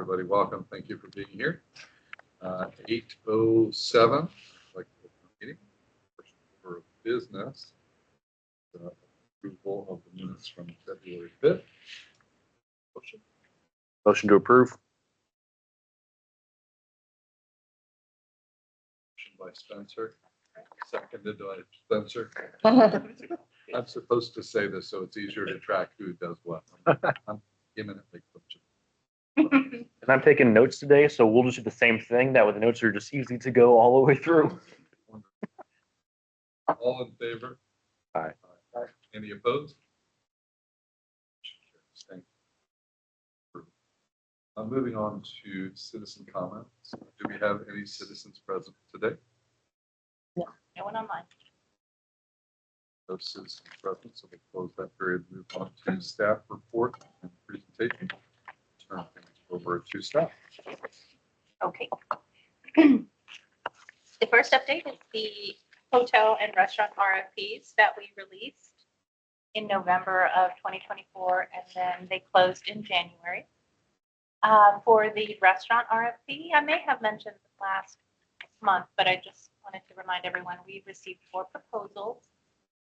everybody. Welcome. Thank you for being here. 8:07. Like the meeting. First order of business. Approval of the minutes from February 5th. Motion. Motion to approve. Motion by Spencer. Seconded by Spencer. I'm supposed to say this so it's easier to track who does what. I'm imminently coaching. And I'm taking notes today, so we'll just do the same thing. That way the notes are just easy to go all the way through. All in favor? Aye. Aye. Any opposed? Thank you. Moving on to citizen comments. Do we have any citizens present today? No one online. No citizens present, so we'll close that period. Move on to staff report and presentation. Turn things over to staff. Okay. The first update is the hotel and restaurant RFPs that we released in November of 2024, and then they closed in January. For the restaurant RFP, I may have mentioned last month, but I just wanted to remind everyone, we received 4 proposals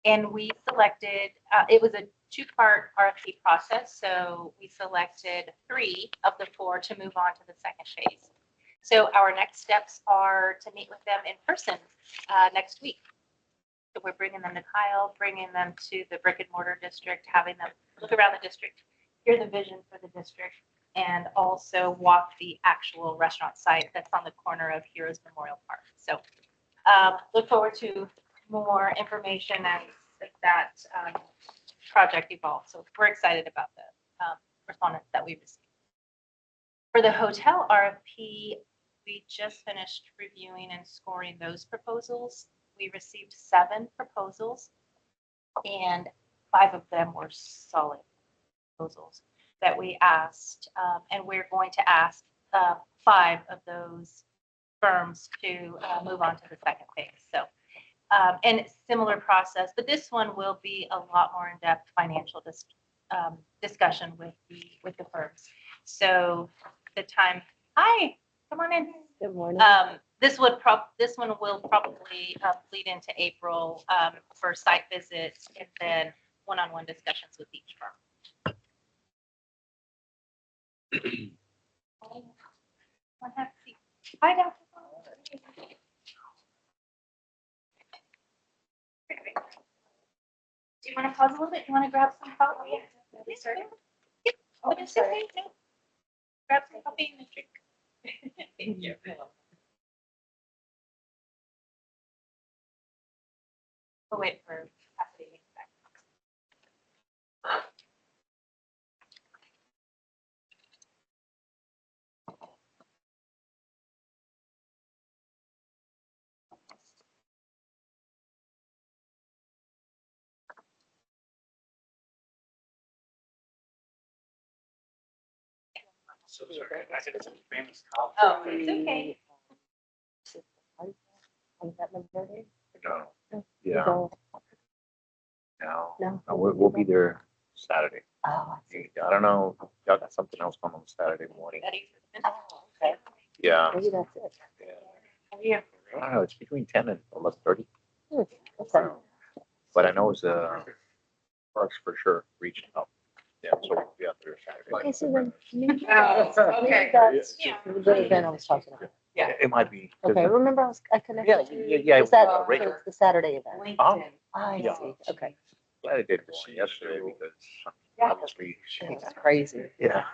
and we selected, it was a 2-part RFP process. So we selected 3 of the 4 to move on to the second phase. So our next steps are to meet with them in person next week. So we're bringing them to Kyle, bringing them to the brick and mortar district, having them look around the district, hear the vision for the district, and also walk the actual restaurant site that's on the corner of Heroes Memorial Park. So look forward to more information as that project evolves. So we're excited about the respondents that we received. For the hotel RFP, we just finished reviewing and scoring those proposals. We received 7 proposals, and 5 of them were solid proposals that we asked, and we're going to ask 5 of those firms to move on to the second phase. So, and similar process, but this one will be a lot more in-depth financial discussion with the firms. So the time, hi, come on in. Good morning. This one will probably lead into April for site visits and then one-on-one discussions with each firm. Hi, Dr. Do you want to pause a little bit? You want to grab some coffee? We started? Yep. Oh, it's okay. No. Grab some coffee and a drink. Thank you. We'll wait for Cassidy to get back. So sorry, I said it's a famous college. Oh, it's okay. On that Monday? No. Yeah. No. No. We'll be there Saturday. Oh, I see. I don't know. Y'all got something else going on Saturday morning. Ready for the minute? Oh, okay. Yeah. Maybe that's it. How are you? I don't know. It's between 10 and almost 30. Okay. But I know it's Parks for sure reached out. Yeah, so we'll be out there Saturday. Okay, so then maybe Oh, maybe okay. that's Yeah. the event I was talking about. Yeah. It might be. Okay, remember I connected Yeah, to? yeah. Is that Ray- so it's the Saturday event? Oh, I Yeah. see. Okay. glad I did one yesterday because Yeah. obviously, It's crazy. yeah.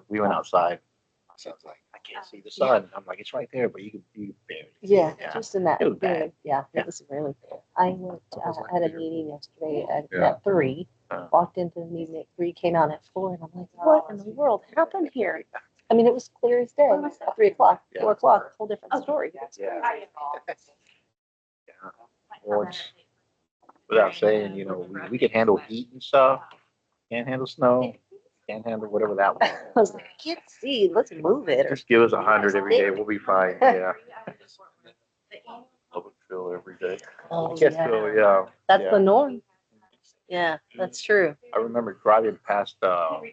We went outside. My son's like, I can't see the sun. I'm like, it's right there, but you can barely see Yeah, it. just in that. It was bad. Yeah, Yeah. it was really. I went, had a meeting yesterday Yeah. at 3, walked into the meeting at 3, came out at 4, and I'm like, what in the world happened here? I mean, it was clear as day. At 3 o'clock, Yeah. 4 o'clock, whole different story. Yeah. Yeah. Well, it's- Without saying, you know, we can handle heat and stuff. Can't handle snow. Can't handle whatever that was. I was like, I can't see, let's move it. Just give us 100 every day. We'll be fine. Yeah. Public fill every day. Oh, Yes, yeah. so, yeah. That's yeah. the norm. Yeah, that's true. I remember driving past Fort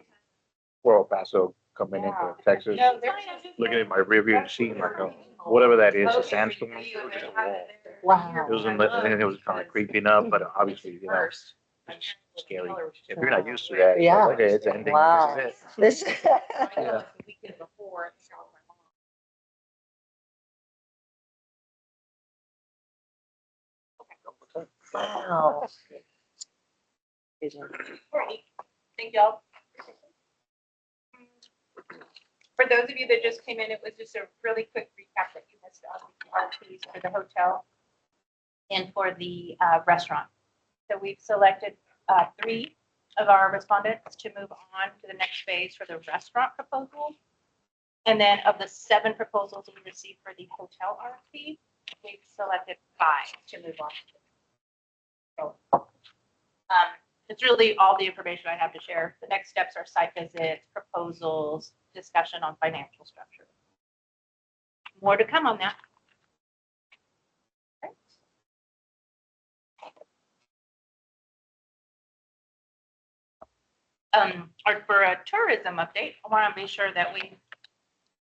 El Paso a coming into Texas, No, they're. looking at my rear view and seeing like a, whatever that is, a sandstorm. It was just a wall. Wow. It was in the, and it was kind of creeping up, but obviously, you know, it's scary. If you're not used to that, it's Yeah. like, okay, it's ending. Wow. This is it. This, Yeah. wow. Thank y'all. For those of you that just came in, it was just a really quick recap that you missed on the RFPs for the hotel and for the restaurant. So we've selected 3 of our respondents to move on to the next phase for the restaurant proposal. And then of the 7 proposals we received for the hotel RFP, we've selected 5 to move on. So, it's really all the information I have to share. The next steps are site visits, proposals, discussion on financial structure. More to come on that. Or for a tourism update, I want to be sure that we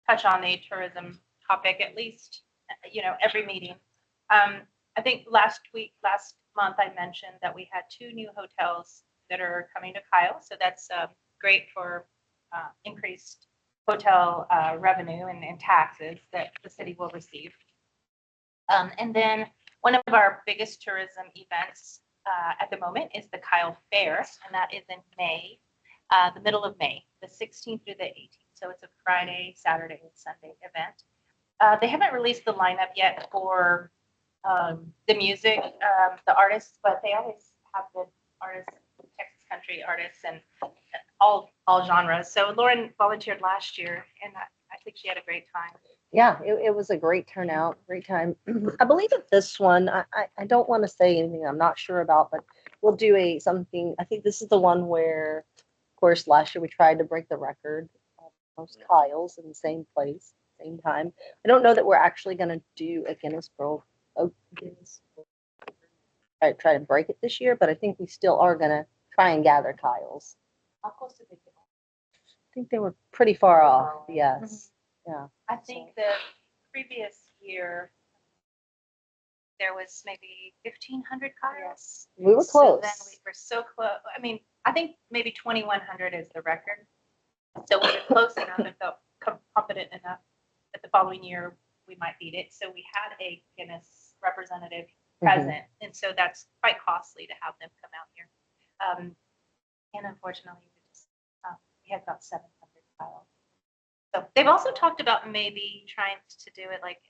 touch on the tourism topic at least, every meeting. I think last month I mentioned that we had 2 new hotels that are coming to Kyle, so that's great for increased hotel revenue and taxes that the city will receive. And then one of our biggest tourism events at the moment is the Kyle Fair, and that is in May, the middle of May, the 16th through the 18th. So it's a Friday, Saturday, and Sunday event. They haven't released the lineup yet for the music, the artists, but they always have good artists, Texas country artists, and all genres. So Lauren volunteered last year, and I think she had a great time. Yeah, it was a great turnout, great time. I believe at this one, I don't want to say anything I'm not sure about, but we'll do something. I think this is the one where, of course, last year we tried to break the record of most Kyles in the same place, same time. I don't know that we're actually going to do a Guinness World. I try to break it this year, but I think we still are going to try and gather Kyles. How close did they get? I think they were pretty far off. Yes. Yeah. I think the previous year, there was maybe 1,500 Kyles. We were So close. then we were so close. I mean, I think maybe 2,100 is the record. So we were close enough and felt confident enough that the following year we might beat it. So we had a Guinness representative present. And so that's quite costly to have them come out here. And unfortunately, we had about 700 Kyles. So they've also talked about maybe trying to do it like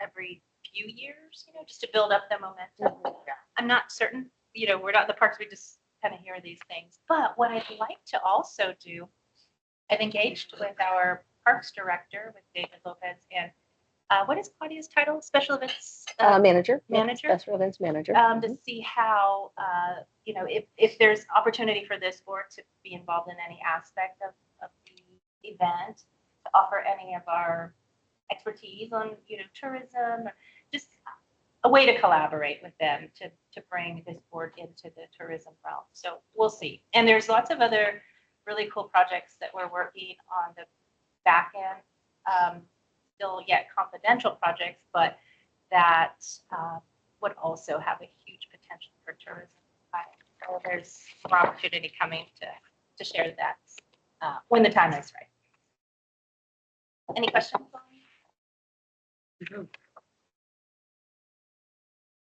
every few years, just to build up the momentum. I'm not certain, we're not in the parks, we just kind of hear these things. But what I'd like to also do, I've engaged with our parks director, with David Lopez, and what is Claudia's title? Special events Manager. manager. Special events manager. To see how, if there's opportunity for this board to be involved in any aspect of the event, to offer any of our expertise on, tourism, or just a way to collaborate with them to bring this board into the tourism realm. So we'll see. And there's lots of other really cool projects that we're working on the back end, still yet confidential projects, but that would also have a huge potential for tourism. So there's more opportunity coming to share that when the time is right. Any questions? Do you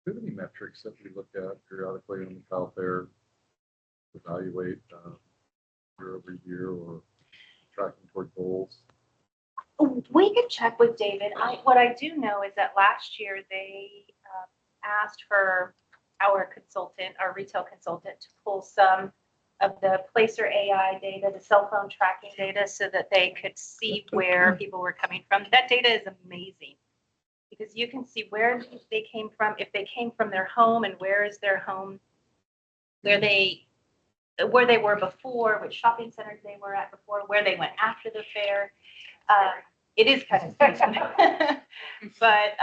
have any metrics that we look at periodically on the Kyle Fair, evaluate year over year, or tracking toward goals? We could check with David. What I do know is that last year they asked for our consultant, our retail consultant, to pull some of the Placer AI data, the cell phone tracking data, so that they could see where people were coming from. That data is amazing because you can see where they came from, if they came from their home and where is their home, where they were before, which shopping centers they were at before, where they went after the fair. It is kind of scary. But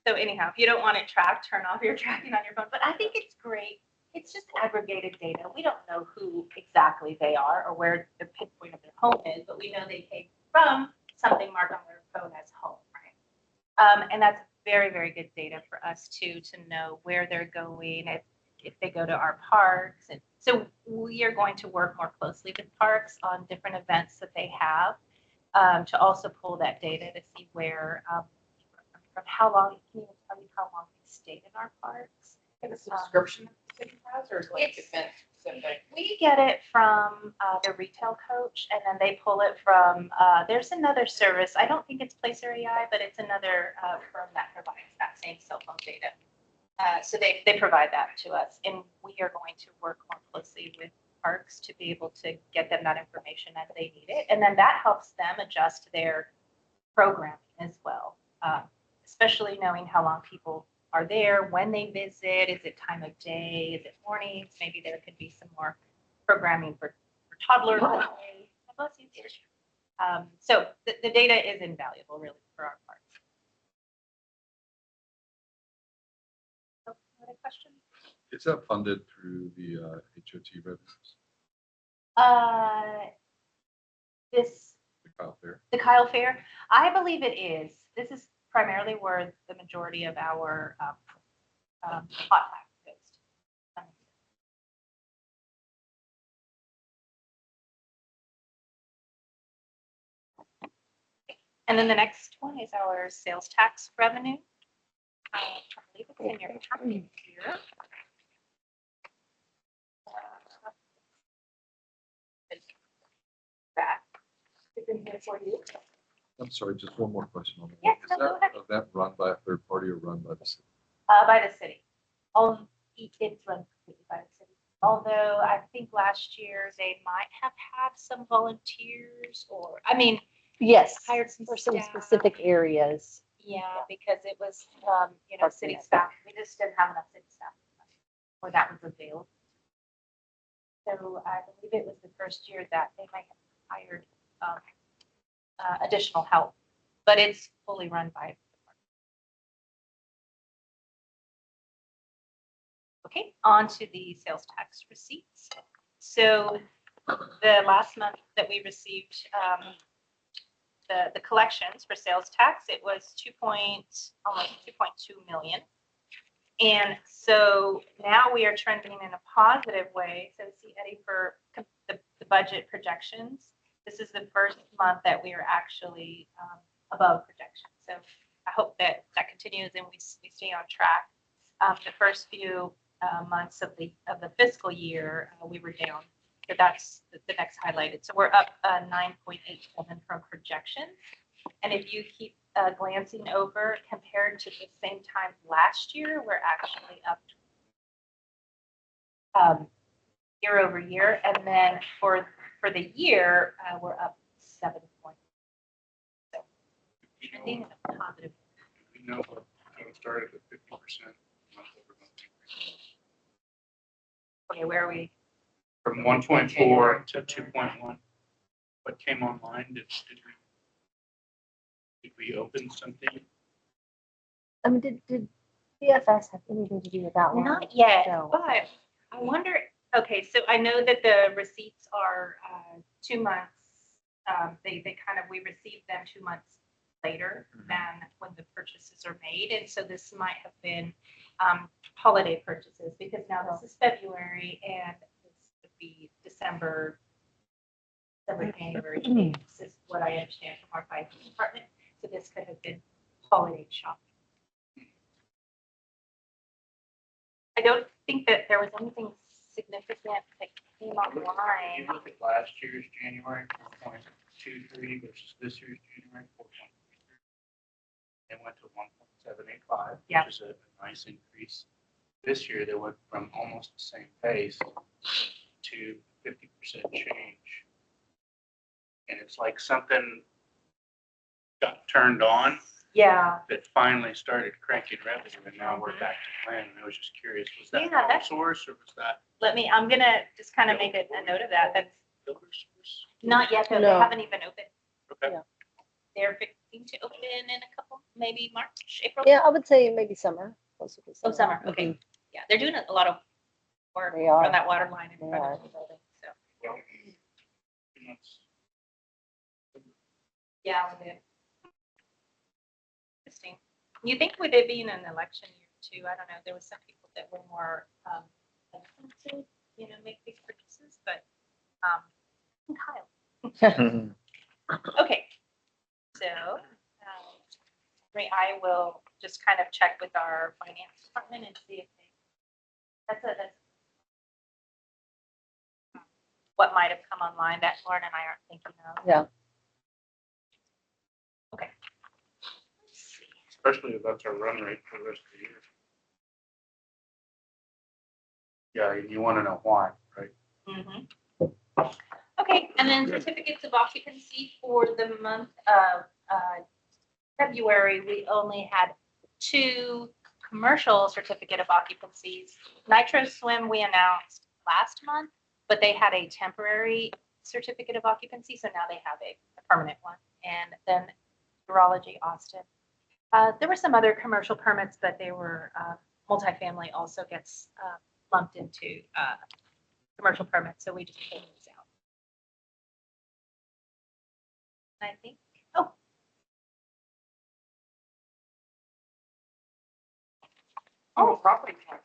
so anyhow, if you don't want it tracked, turn off your tracking on your phone. But I think it's great. It's just aggregated data. We don't know who exactly they are or where the pinpoint of their home is, but we know they came from something marked on their phone as home, right? And that's very, very good data for us too, to know where they're going, if they go to our parks. And so we are going to work more closely with parks on different events that they have, to also pull that data to see where, from how long, can you tell me how long they stayed in our parks? And the subscription that the city has, or is it like It's- event specific? We get it from the retail coach, and then they pull it from, there's another service. I don't think it's Placer AI, but it's another firm that provides that same cell phone data. So they provide that to us, and we are going to work more closely with parks to be able to get them that information as they need it. And then that helps them adjust their programming as well, especially knowing how long people are there, when they visit, is it time of day, is it mornings? Maybe there could be some more programming for toddlers. So the data is invaluable really for our parks. So, other questions? Is that funded through the HOT revenues, This, the Kyle Fair? the Kyle Fair, I believe it is. This is primarily where the majority of our hot pack goes. And then the next one is our sales tax revenue. I believe it's in your packet here. That is in here for you. I'm sorry, just one more question on that. Yes, Is no, go that ahead. event run by a third party or run by the city? By the city. It's run completely by the city. Although I think last year they might have had some volunteers or, I mean, Yes, hired some for some staff. specific areas. Yeah, because it was, Park city net. staff. We just didn't have enough city staff or that was available. So I believe it was the first year that they might have hired additional help, but it's fully run by. Okay, on to the sales tax receipts. So the last month that we received the collections for sales tax, it was almost 2.2 million. And so now we are trending in a positive way. So see, Eddie, for the budget projections, this is the first month that we are actually above projection. So I hope that continues and we stay on track. The first few months of the fiscal year, we were down. So that's the next highlighted. So we're up 9.87 from projections. And if you keep glancing over compared to the same time last year, we're actually up year over year. And then for the year, we're up 7 points. So trending in a positive. We know what started at 50% month over month. Okay, where are we? From 1.4 to 2.1. What came online? Did we open something? I mean, did BFS have anything to do with that one? Not yet, No. but I wonder, okay, so I know that the receipts are 2 months. We receive them 2 months later than when the purchases are made. And so this might have been holiday purchases because now this is February and this would be December, January. This is what I understand from our finance department. So this could have been holiday shopping. I don't think that there was anything significant that came You online. look at last year's January, 4.23 versus this year's January, 4.33. They went to 1.785, Yeah. which is a nice increase. This year, they went from almost the same pace to 50% change. And it's like something got turned on Yeah, that finally started cranking revenue, and now we're back to plan. And I was just curious, was that Yeah, that's- source or was that I'm gonna just kind of make a note of that. That's builder source? not yet, though. They No. haven't even opened. Okay. Yeah. They're fixing to open in a couple, maybe March, April. Yeah, I would say maybe summer. Closer to Oh, summer, okay. Mhm. Yeah, they're doing a lot of or They are. on that water line in They front are. of the building, so. It's- Yeah, we did. Interesting. You think with it being an election year too, I don't know, there was some people that were more, hesitant to, make big purchases, but, Kyle. Okay, so, I will just kind of check with our finance department and see if they, that's what might have come online that Lauren and I aren't thinking of. Yeah. Okay. Let's see. Especially if that's our run rate for the rest of the year. Yeah, and you want to know why, right? Mhm. Okay, and then certificates of occupancy for the month of February, we only had 2 commercial certificate of occupancies. Nitro Swim we announced last month, but they had a temporary certificate of occupancy, so now they have a permanent one. And then Urology Austin. There were some other commercial permits, but they were multifamily also gets lumped into commercial permits, so we just pulled these out. I think, Property taxes.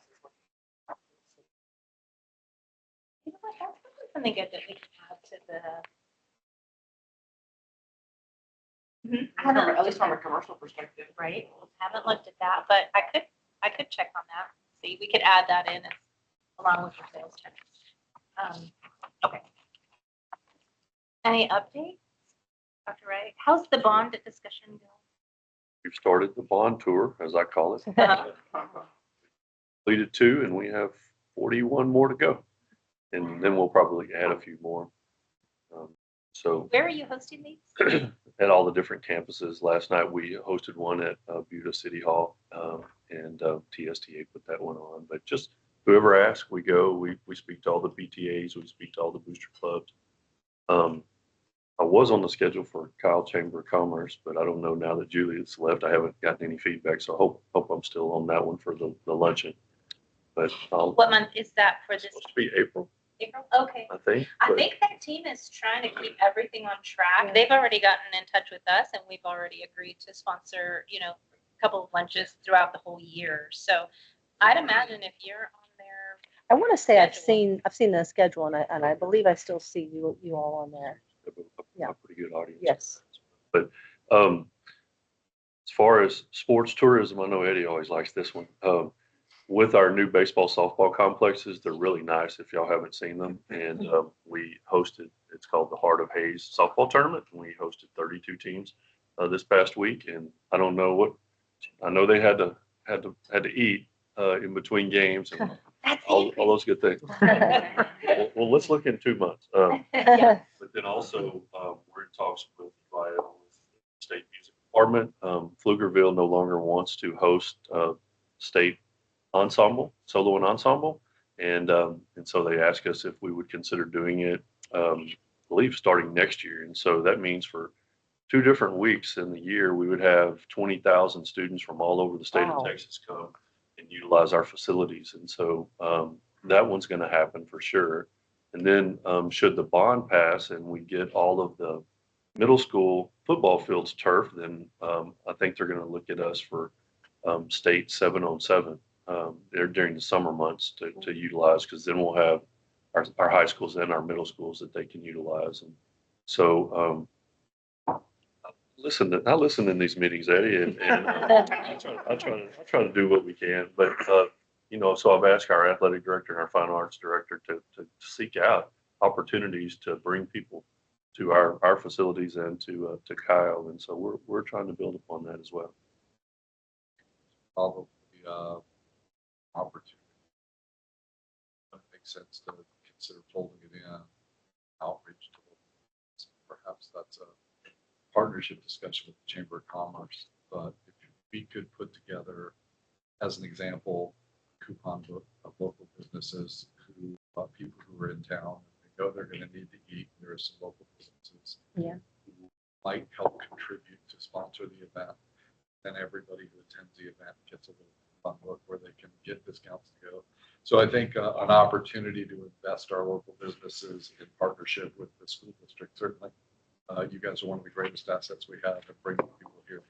you know what, that's probably something good that we can add to the. I haven't At looked least at from a that, commercial perspective. right? Haven't looked at that, but I could check on that. See, we could add that in along with the sales tax. Okay. Any updates? Dr. Wright, how's the bond discussion going? We've started the bond tour, as I call it. Uh-huh. Completed 2, and we have 41 more to go. And then we'll probably add a few more. So Where are you hosting these? at all the different campuses, last night we hosted one at Buda City Hall, and TSTA put that one on. But just whoever asks, we go. We speak to all the PTAs, we speak to all the booster clubs. I was on the schedule for Kyle Chamber of Commerce, but I don't know now that Juliet's left. I haven't gotten any feedback, so I hope I'm still on that one for the luncheon. But What month is that for this? supposed to be April, April? Okay. I think. I but- think that team is trying to keep everything on track. Yeah. They've already gotten in touch with us and we've already agreed to sponsor, a couple of lunches throughout the whole year. So I'd imagine if you're on there, I want to say I've Schedule. seen the schedule and I believe I still see you all on there. Yeah. A pretty good audience. Yes. But as far as sports tourism, I know Eddie always likes this one. With our new baseball, softball complexes, they're really nice if y'all haven't seen them. And we hosted, it's called the Heart of Hayes softball tournament. And we hosted 32 teams this past week. And I don't know I know they had to eat in between games and that's all those good things. Well, let's look in 2 months. Yeah. But then also, we're in talks with the State Music Department. Pflugerville no longer wants to host state ensemble, solo and ensemble. And so they asked us if we would consider doing it, I believe starting next year. And so that means for 2 different weeks in the year, we would have 20,000 students from all over the state Wow. of Texas come and utilize our facilities. And so that one's going to happen for sure. And then should the bond pass and we get all of the middle school football fields turf, then I think they're going to look at us for state 7-on-7 there during the summer months to utilize, because then we'll have our high schools and our middle schools that they can utilize. And so I listen in these meetings, Eddie, and I try to do what we can. But so I've asked our athletic director and our fine arts director to seek out opportunities to bring people to our facilities and to Kyle. And so we're trying to build upon that as well. Probably opportunity. It makes sense to consider folding it in, outreach to perhaps that's a partnership discussion with the Chamber of Commerce. But if we could put together, as an example, a coupon book of local businesses who people who are in town, they know they're going to need to eat. There are some local businesses Yeah. who might help contribute to sponsor the event. Then everybody who attends the event gets a little fun look where they can get discounts to go. So I think an opportunity to invest our local businesses in partnership with the school district, certainly. You guys are one of the greatest assets we have in bringing people here.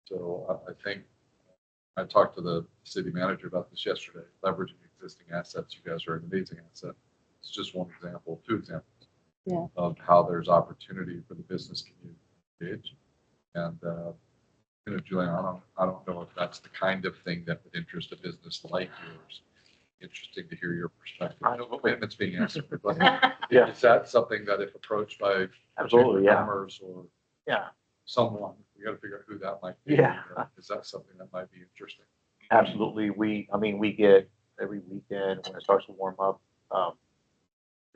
So I think I talked to the city manager about this yesterday, leveraging existing assets. You guys are an amazing asset. It's just one example, two examples Yeah. of how there's opportunity for the business community to engage. And, Julian, I don't know if that's the kind of thing that would interest a business like yours. Interesting to hear your perspective. I know it's being answered, but Yeah. is that something that if approached by Absolutely, yeah. Commerce or Yeah, someone, we got to figure out who that might be. Yeah. Is that something that might be interesting? absolutely. We get every weekend when it starts to warm up,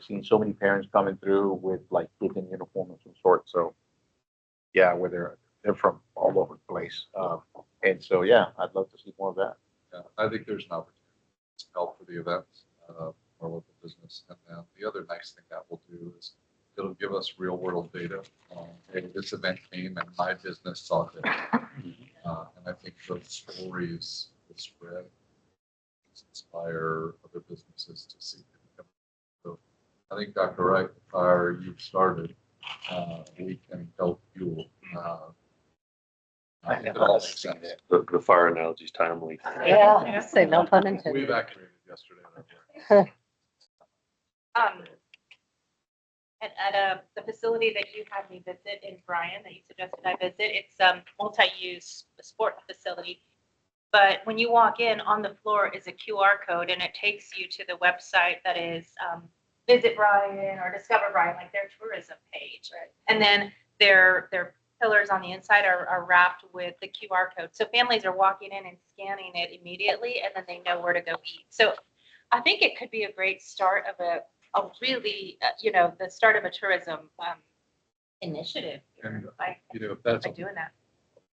seeing so many parents coming through with like kids in uniform of some sort. So yeah, where they're from all over the place. And so, yeah, I'd love to see more of that. Yeah, I think there's an opportunity to help for the events, our local business. And then the other nice thing that will do is it'll give us real world data. Hey, this event came and my business saw this. And I think those stories will spread, inspire other businesses to see. So I think Dr. Wright, the fire you've started, we can help fuel. I think it all makes sense. The fire analogy is timely. Yeah, say no pun We intended. evacuated yesterday. At the facility that you had me visit in Bryan, that you suggested I visit, it's multi-use sport facility. But when you walk in, on the floor is a QR code, and it takes you to the website that is Visit Bryan or Discover Bryan, like their tourism page. Right. And then their pillars on the inside are wrapped with the QR code. So families are walking in and scanning it immediately, and then they know where to go eat. So I think it could be a great start of a really, the start of a tourism initiative And, by if that's a doing that.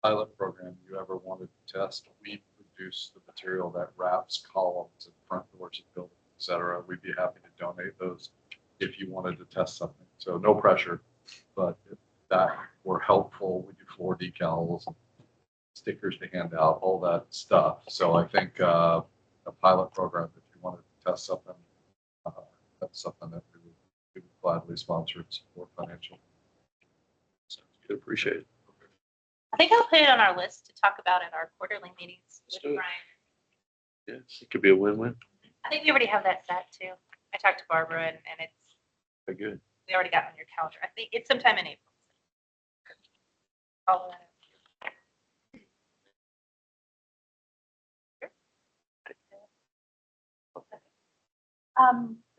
pilot program you ever wanted to test, we produce the material that wraps columns and front doors of buildings, et cetera. We'd be happy to donate those if you wanted to test something. So no pressure, but if that were helpful, we do floor decals, stickers to hand out, all that stuff. So I think a pilot program, if you wanted to test something, that's something that we would gladly sponsor and support financially. Sounds good. Appreciate it. I think I'll put it on our list to talk about at our quarterly meetings Let's with do it. Brian. Yeah, it could be a win-win. I think we already have that set too. I talked to Barbara and it's, Very good. we already got it on your calendar. I think it's sometime in April. Follow that up.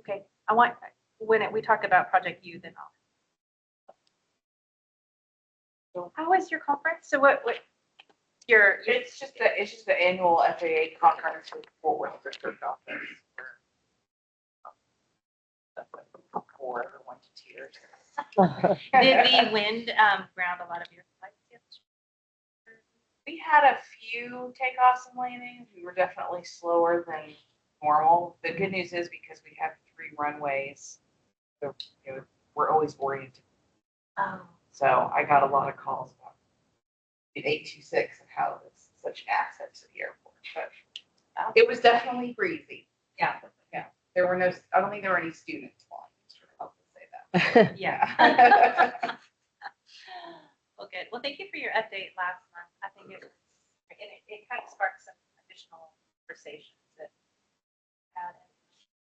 Okay, when we talk about Project Youth and all. How was your conference? So what your, It's just the annual FAA conference with Fort Worth District Office. For everyone to tears. did the wind ground a lot of your flights? We had a few takeoffs and landings. We were definitely slower than normal. The good news is because we have 3 runways, we're always oriented. Oh. So I got a lot of calls about the 826 and how it's such an asset to the airport. But it was definitely breezy. Yeah. There were I don't think there were any students flying. I'll just say that. Yeah. Well, good. Well, thank you for your update last month. I think it kind of sparked some additional conversations that had.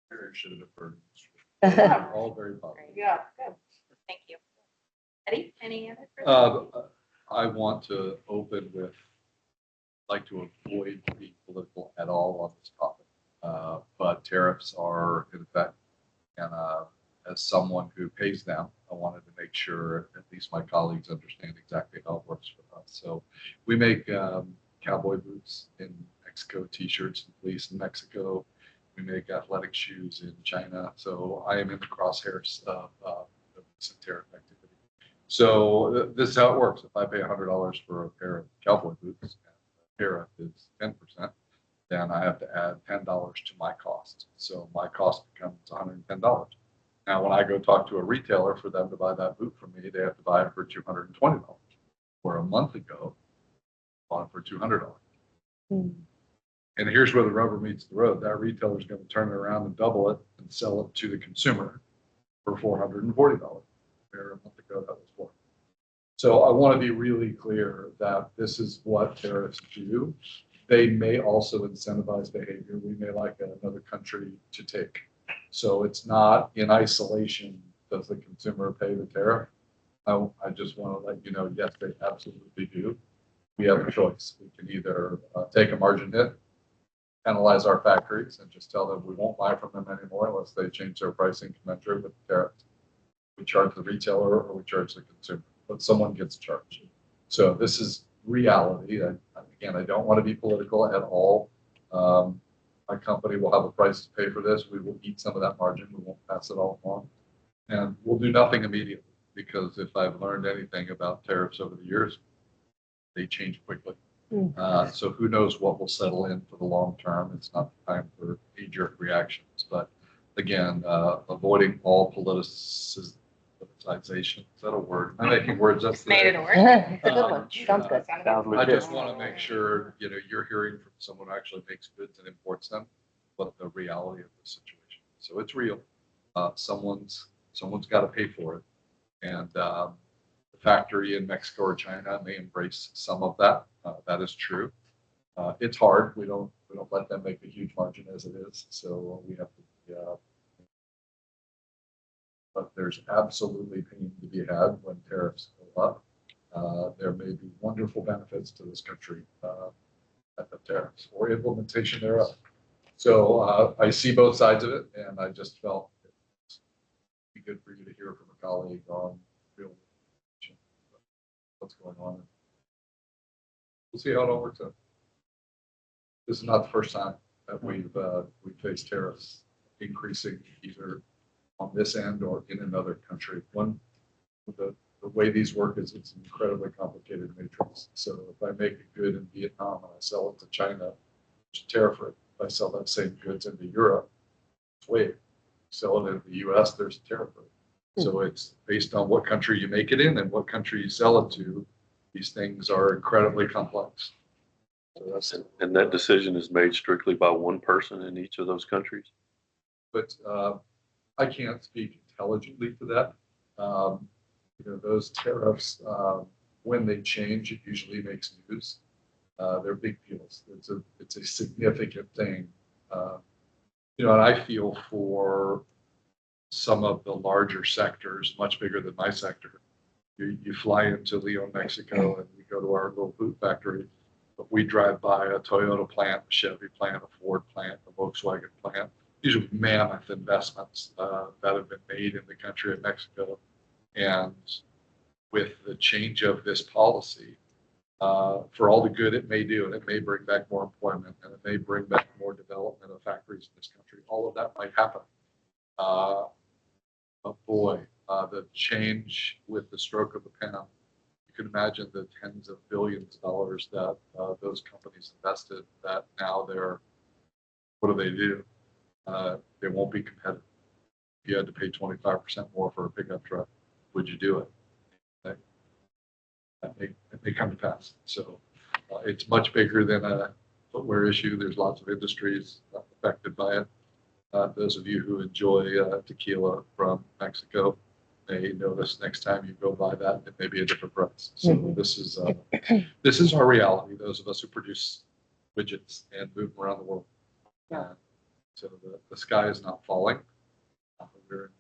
Very should have deferred. All very positive. Yeah, good. Thank you. Eddie, any other? I want to open with, like to avoid being political at all on this topic. But tariffs are in effect. And as someone who pays them, I wanted to make sure at least my colleagues understand exactly how it works for us. So we make cowboy boots in Mexico, t-shirts and fleece in Mexico. We make athletic shoes in China. So I am in the crosshairs of some tariff activity. So this is how it works. If I pay $100 for a pair of cowboy boots and the tariff is 10%, then I have to add $10 to my cost. So my cost becomes $110. Now, when I go talk to a retailer for them to buy that boot from me, they have to buy it for $220. Where a month ago, I bought it for $200. And here's where the rubber meets the road. That retailer is going to turn it around and double it and sell it to the consumer for $440. Where a month ago that was for. So I want to be really clear that this is what tariffs do. They may also incentivize behavior. We may like another country to take. So it's not in isolation, does the consumer pay the tariff? I just want to let you know, yes, they absolutely do. We have a choice. We can either take a margin hit, penalize our factories, and just tell them we won't buy from them anymore unless they change their pricing commensurate with the tariff. We charge the retailer or we charge the consumer, but someone gets charged. So this is reality. Again, I don't want to be political at all. My company will have a price to pay for this. We will eat some of that margin. We won't pass it all along. And we'll do nothing immediately because if I've learned anything about tariffs over the years, they change quickly. So who knows what will settle in for the long term. It's not time for knee-jerk reactions. But again, avoiding all politicization. Is that a word? I'm making words up. Made it work. It's a good one. Sounds good. Sounds I legit. just want to make sure, you're hearing from someone who actually makes goods and imports them, what the reality of the situation. So it's real. Someone's got to pay for it. And the factory in Mexico or China may embrace some of that. That is true. It's hard. We don't let them make a huge margin as it is. So we have to, but there's absolutely pain to be had when tariffs go up. There may be wonderful benefits to this country at the tariffs or implementation thereof. So I see both sides of it, and I just felt it'd be good for you to hear from a colleague on real what's going on. We'll see how it all works out. This is not the first time that we've faced tariffs increasing either on this end or in another country. The way these work is it's an incredibly complicated matrix. So if I make a good in Vietnam and I sell it to China, there's a tariff rate. If I sell that same goods into Europe, it's waived. Sell it in the US, there's a tariff rate. So it's based on what country you make it in and what country you sell it to. These things are incredibly complex. So that's, And that decision is made strictly by one person in each of those countries? but I can't speak intelligently to that. Those tariffs, when they change, it usually makes news. They're big deals. It's a significant thing. And I feel for some of the larger sectors, much bigger than my sector. You fly into Leon, Mexico, and we go to our little boot factory, but we drive by a Toyota plant, a Chevy plant, a Ford plant, a Volkswagen plant. These are mammoth investments that have been made in the country of Mexico. And with the change of this policy, for all the good it may do, and it may bring back more employment, and it may bring back more development of factories in this country, all of that might happen. But boy, the change with the stroke of the pen, you can imagine the tens of billions of dollars that those companies invested that now what do? They won't be competitive. If you had to pay 25% more for a pickup truck, would you do it? That may come to pass. So it's much bigger than a footwear issue. There's lots of industries affected by it. Those of you who enjoy tequila from Mexico may notice next time you go buy that, it may be a different price. So this is our reality. Those of us who produce widgets and move them around the world. So the sky is not falling. We're in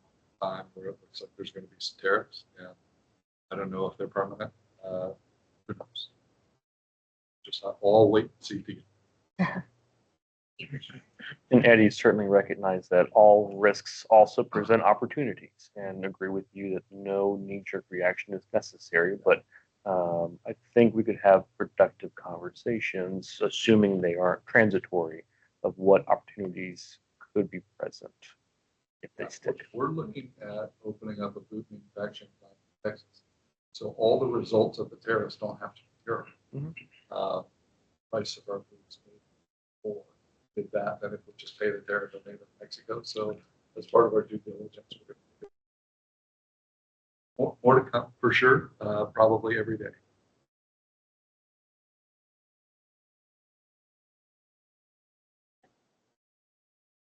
a time where it looks like there's going to be some tariffs, and I don't know if they're permanent. Who knows? Just all wait and see together. And Eddie certainly recognized that all risks also present opportunities and agree with you that no knee-jerk reaction is necessary. But I think we could have productive conversations, assuming they aren't transitory, of what opportunities could be present if they stick. We're looking at opening up a boot manufacturing plant in Texas. So all the results of the tariffs don't have to be Europe. Price of our boots or did that, then it would just pay the tariff and made in Mexico. So as part of our due diligence, we're going to more to come for sure, probably every day.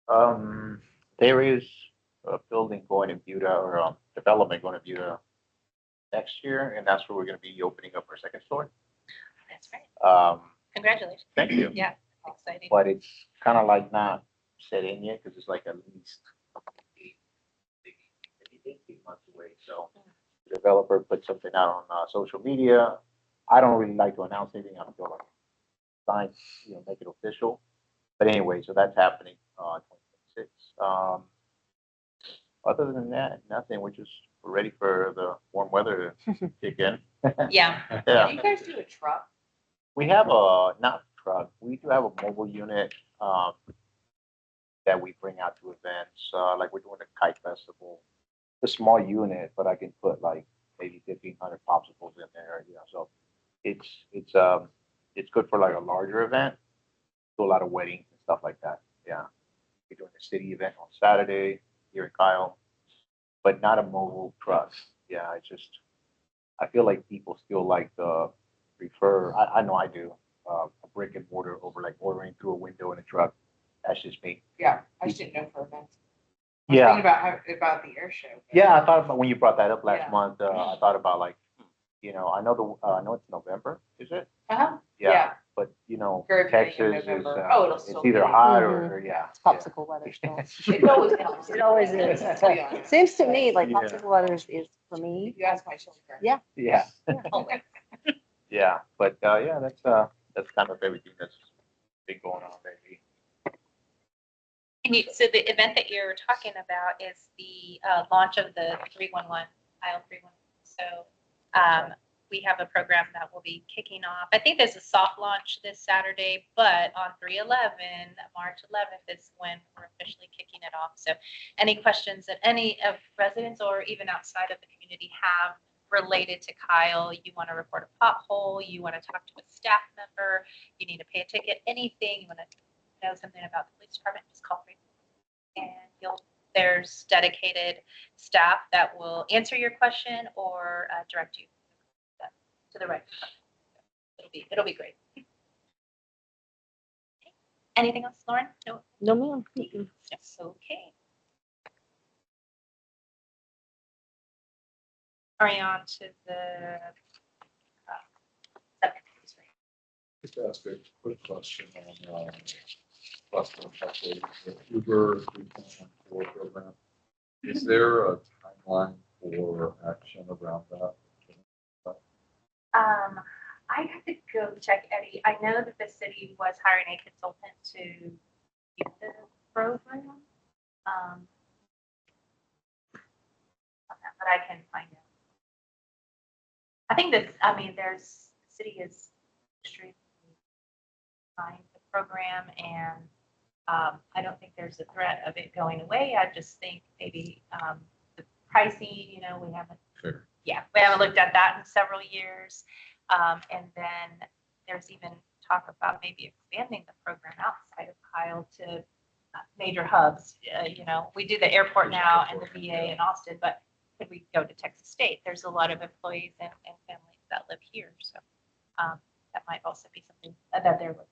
There is a building going in Buda or development going to Buda next year, and that's where we're going to be opening up our second store. That's right. Um, Congratulations. Thank you. Yeah, exciting. but it's kind of like not set in yet because it's like at least maybe 18 months away. So the developer put something out on social media. I don't really like to announce anything until like sign, make it official. But anyway, so that's happening 2026. Other than that, nothing. We're ready for the warm weather to kick in. Yeah. Yeah. Do you guys do a truck? We have a, not truck, we do have a mobile unit, that we bring out to events, like we're doing a kite festival. It's a small unit, but I can put like maybe 1,500 popsicles in there, so it's good for like a larger event, do a lot of weddings and stuff like that, yeah. We're doing a city event on Saturday here in Kyle, but not a mobile truck, yeah, I feel like people still like prefer, I know I do, a brick and mortar over like ordering through a window in a truck. That's just me. Yeah, I just didn't know for events. I was Yeah, thinking about the air show. but- yeah. I thought about when you brought that up last Yeah. month. I thought about like, I know it's November, is it? Uh-huh, Yeah. yeah. But Very beginning of Texas is November. Oh, it'll it's still either be. hot Mhm. or yeah. It's popsicle weather still. It always is. It always is. To be honest. Seems to me like Yeah. popsicle weather is for me. If you ask my children. Yeah. Yeah. Always. Yeah. But yeah, that's kind of everything that's been going on lately. So the event that you're talking about is the launch of the 311, aisle 311. So we have a program that will be kicking off. I think there's a soft launch this Saturday, but on 3/11, March 11th is when we're officially kicking it off. So any questions that any of residents or even outside of the community have related to Kyle, you want to report a pothole, you want to talk to a staff member, you need to pay a ticket, anything, you want to know something about the police department, just call me. And there's dedicated staff that will answer your question or direct you to the right department. It'll be great. Anything else, Lauren? No. No, ma'am. Mm-mm. Yes. Okay. Are we on to the subcommittees? Just ask a quick question on, Western update, the Uber 3.14 program. Is there a timeline for action around that? I have to go check Eddie. I know that the city was hiring a consultant to do the program. But I can find out. I think there's, the city is extremely behind the program and I don't think there's a threat of it going away. I just think maybe the pricing, we haven't Fair. Yeah, we haven't looked at that in several years. And then there's even talk about maybe expanding the program outside of Kyle to major hubs. We do the airport now and the VA in Austin, but could we go to Texas State? There's a lot of employees and families that live here. So that might also be something that they're looking.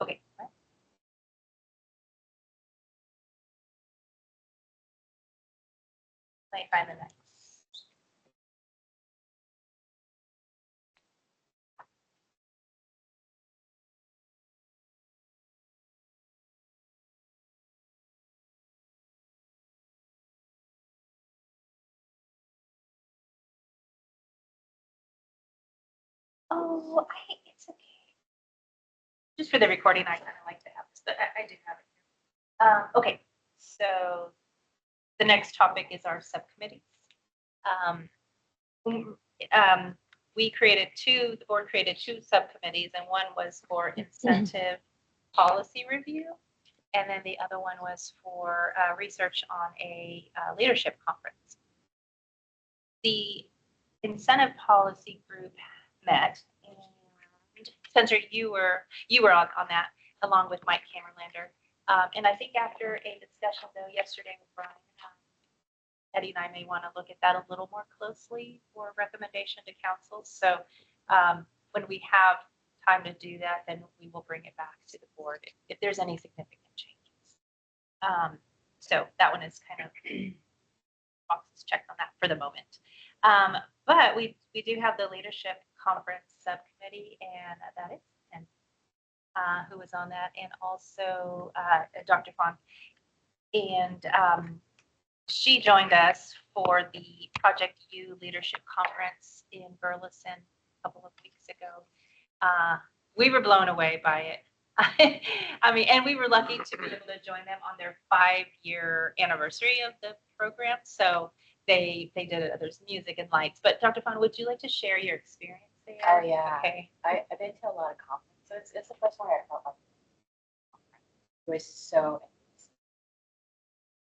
Okay. Let me find the next. Oh, it's okay. Just for the recording, I kind of like to have this, but I do have it. Okay, so the next topic is our subcommittees. The board created two subcommittees, and one was for incentive policy review, and then the other one was for research on a leadership conference. The incentive policy group met, and Spencer, you were on that along with Mike Camerlander. And I think after a discussion though yesterday with Brian, Eddie and I may want to look at that a little more closely for recommendation to council. So when we have time to do that, then we will bring it back to the board if there's any significant changes. So that one is kind of boxes checked on that for the moment. But we do have the leadership conference subcommittee, and that is Ken, who was on that, and also Dr. Fong. And she joined us for the Project U Leadership Conference in Burleson a couple of weeks ago. We were blown away by it. I mean, and we were lucky to be able to join them on their 5-year anniversary of the program. So they did it. There's music and lights. But Dr. Fong, would you like to share your experience there? Oh, yeah. Okay. I've been to a lot of conferences. It's the first one I felt like it was so.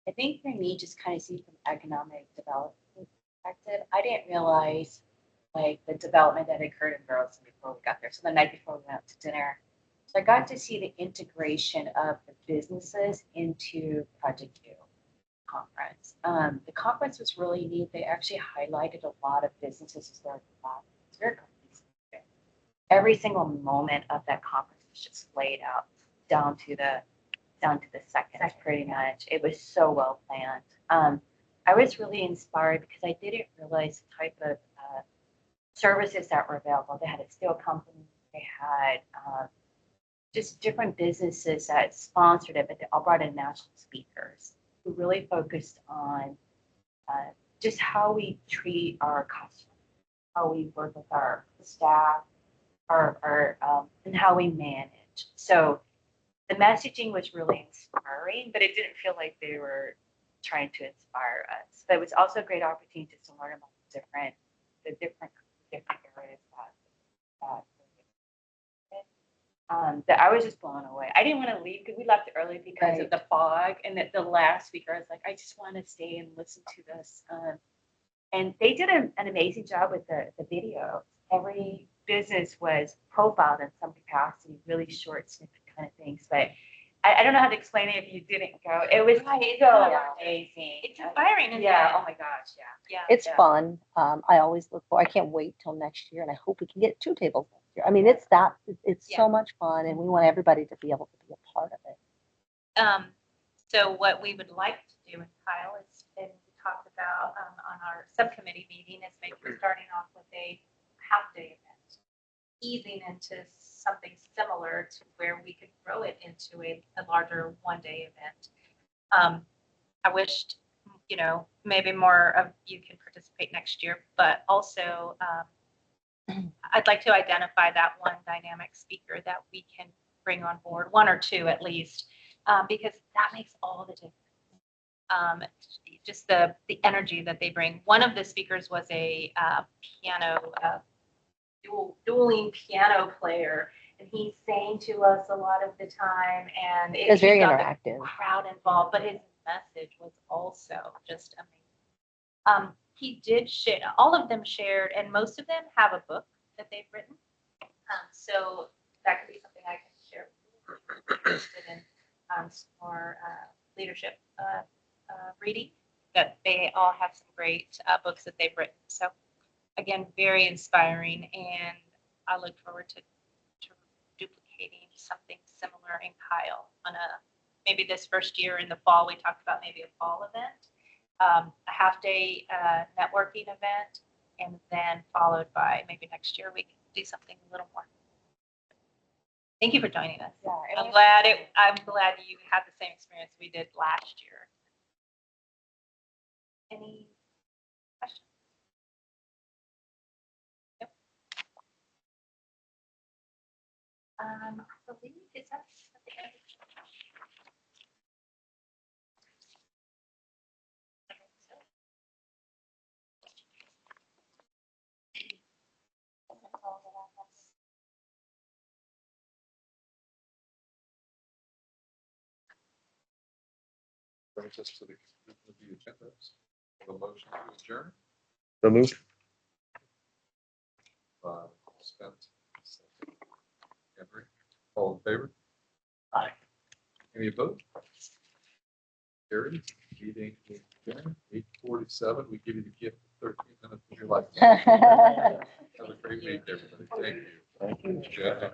I think for me, just kind of see from economic development perspective, I didn't realize like the development that occurred in Burleson before we got there. So the night before we went out to dinner, so I got to see the integration of the businesses into Project U conference. The conference was really neat. They actually highlighted a lot of businesses as their it's very cohesive. Every single moment of that conference was just laid out down to the seconds, pretty much. It was so well planned. I was really inspired because I didn't realize the type of services that were available. They had a steel company. They had just different businesses that sponsored it, but they all brought in national speakers who really focused on just how we treat our customers, how we work with our staff, and how we manage. So the messaging was really inspiring, but it didn't feel like they were trying to inspire us. But it was also a great opportunity just to learn about the different areas that I was just blown away. I didn't want to leave because we left early because of the fog. And the last speaker, I was like, I just want to stay and listen to this. And they did an amazing job with the video. Every business was profiled in some capacity, really short, snippet kind of things. But I don't know how to explain it if you didn't go. It was so amazing. It's inspiring, isn't Yeah. it? Oh my gosh. Yeah. Yeah. It's Yeah. fun. I always look for, I can't wait till next year, and I hope we can get 2 tables next year. I mean, it's Yeah. so much fun, and we want everybody to be able to be a part of it. So what we would like to do with Kyle is, and we talked about on our subcommittee meeting, is maybe starting off with a half-day event, easing into something similar to where we could grow it into a larger one-day event. I wished, maybe more of you can participate next year, but also I'd like to identify that one dynamic speaker that we can bring on board, 1 or 2 at least, because that makes all the difference. Just the energy that they bring. One of the speakers was a piano, dueling piano player, and he sang to us a lot of the time, and It's very he got the interactive. crowd involved, but his message was also just amazing. He did share, all of them shared, and most of them have a book that they've written. So that could be something I can share with you if you're interested in some more leadership reading. That they all have some great books that they've written. So again, very inspiring, and I look forward to duplicating something similar in Kyle on maybe this first year in the fall. We talked about maybe a fall event, a half-day networking event, and then followed by maybe next year we can do something a little more. Thank you for joining us. Yeah. I'm glad you had the same experience we did last year. Any questions? Nope. I believe is that the end? Brings us to the conclusion of the agenda. The motion to adjourn, So moved. Spent. Henry, all in favor? Aye. Any opposed? Carried. Meeting is adjourned, 8:47. We give you the gift of 13 minutes of your life. Have a great week, everybody. Thank you. Thank you. Yeah.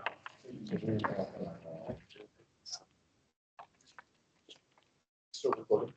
Still recording?